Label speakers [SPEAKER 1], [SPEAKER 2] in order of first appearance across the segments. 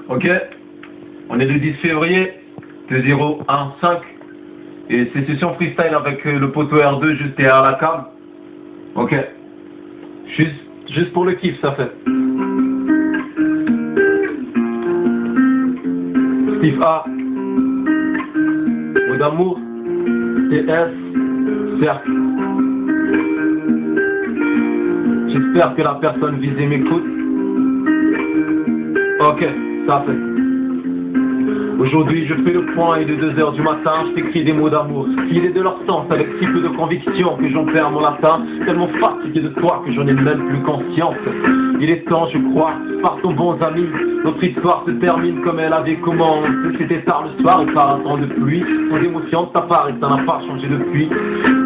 [SPEAKER 1] Ok, on est le 10 février 2015 et c'est session freestyle avec le poteau R2 juste derrière la cam. Ok, juste pour le kiff ça fait. Steve A, mot d'amour, TS, cercle. J'espère que la personne visée m'écoute. Ok, ça fait. Aujourd'hui je fais le point, il est 2h du matin, je t'écris des mots d'amour, filés de leur sens avec si peu de conviction que j'en perds mon latin, tellement fatigué de toi que j'en ai même plus conscience. Il est temps, je crois, partons bons amis, notre histoire se termine comme elle avait commencé. C'était tard le soir et par un temps de pluie, ton émotion de ta part et ça n'a pas changé depuis.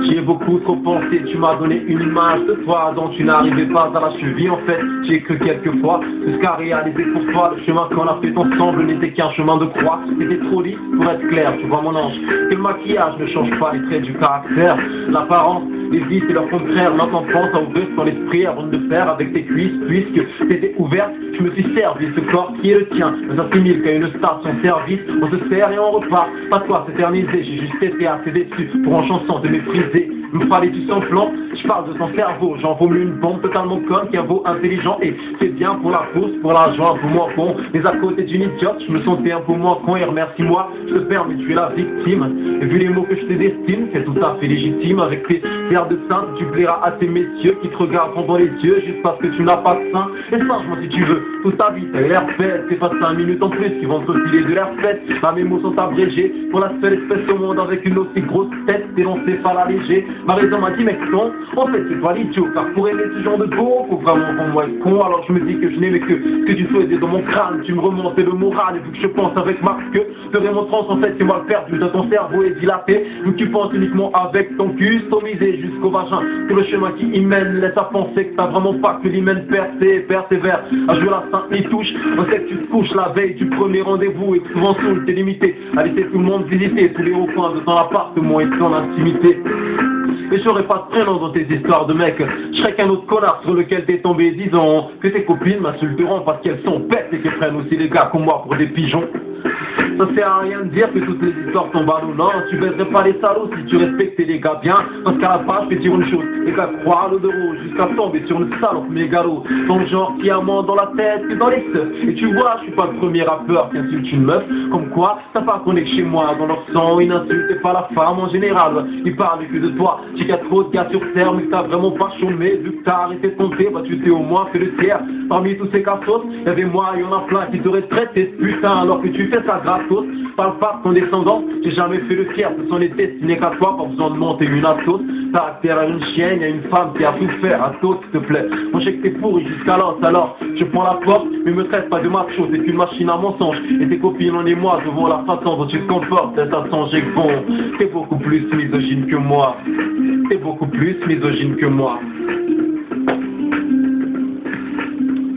[SPEAKER 1] J'y ai beaucoup trop pensé, tu m'as donné une image de toi dont tu n'arrivais pas à la cheville. En fait, j'y ai cru quelquefois, jusqu'à réaliser pour toi le chemin qu'on a fait ensemble n'était qu'un chemin de croix. C'était trop lisse pour être clair, tu vois mon ange, que le maquillage ne change pas les traits du caractère. L'apparence, les vices et leur contraire, notre enfance a ouvert ton esprit avant de le faire avec tes cuisses. Puisque t'étais ouverte, je me suis servi ce corps qui est le tien, ne s'assimile qu'à une station-service. On se sert et on repart, pas toi s'éterniser. J'ai juste été assez déçu pour en chanson de mépriser. Il me fallait du sang-plan, je parle de son cerveau. J'en vaut mieux une bombe totalement conne qu'un veau intelligent. Et c'est bien pour la course, pour l'argent un peu moins con. Mais à côté d'une idiote, je me sentais un peu moins con. Et remercie-moi, je te permets, tu es la victime. Et vu les mots que je te destine, c'est tout à fait légitime. Avec tes verres de sainte, tu plairas à ces messieurs qui te regardent dans les yeux juste parce que tu n'as pas de sein. Et change-moi si tu veux, toute ta vie t'as eu l'air bête. C'est pas 5 minutes en plus qui vont te filer de l'air fête. Mes mots sont abrégés pour la seule espèce au monde avec une aussi grosse tête. T'es lancé pas l'alléger. Ma raison m'a dit mec non, en fait c'est toi l'idiot. Car pour aimer ce genre de beau, faut vraiment pour moi être con. Alors je me dis que je n'aimais que ce que tu faisais dans mon crâne. Tu me remontais le moral et vu que je pense avec Marc que de remontrance en fait c'est moi le perdu dans ton cerveau est dilaté. Vu que tu penses uniquement avec ton cul stomisé jusqu'au vagin. Tout le chemin qui y mène laisse à penser que t'as vraiment pas que l'hymen persévère. À jouer la sainte y touche, on sait que tu te couches la veille du premier rendez-vous et que souvent saoul t'es limité à laisser tout le monde visiter tous les hauts coins de ton appartement et ton intimité. Et j'aurais pas de prénom dans tes histoires de mecs. Je serais qu'un autre connard sur lequel t'es tombé. Disons que tes copines m'insulteront parce qu'elles sont bêtes et qu'elles prennent aussi les gars comme moi pour des pigeons. Ça sert à rien de dire que toutes les histoires sont ballons. Non, tu baisserais pas les salauds si tu respectais les gars bien. Parce qu'à la fin, je vais dire une chose. Les gars croient à l'eau de rouge jusqu'à tomber sur une salope mégalo. Ton genre qui a moins dans la tête que dans les seufs. Et tu vois, je suis pas le premier rappeur qui insulte une meuf. Comme quoi, t'as pas connu que chez moi. Dans leur sang, ils n'insultent pas la femme en général. Ils parlent que de toi. J'ai qu'à trop de gars sur terre, mais que t'as vraiment pas chômé. Vu que t'as arrêté de compter, bah tu t'es au moins fait le tiers. Parmi tous ces cassos, y'avait moi, y'en a plein qui t'auraient traité de putain. Alors que tu fais ça gratos. Parle pas de ton descendant, j'ai jamais fait le fier. Ce sont les destinés qu'à toi, pas besoin de monter une assos. Caractère à une chienne, y'a une femme qui a tout fait. À toi, s'il te plaît. Moi, je sais que t'es pourri jusqu'à l'os. Alors, je prends la porte, mais me traite pas de macho. C'est une machine à mensonge. Et tes copines, on est moi, devant la façon dont tu te comportes. Ça sent j'ai bon. T'es beaucoup plus misogyne que moi. T'es beaucoup plus misogyne que moi.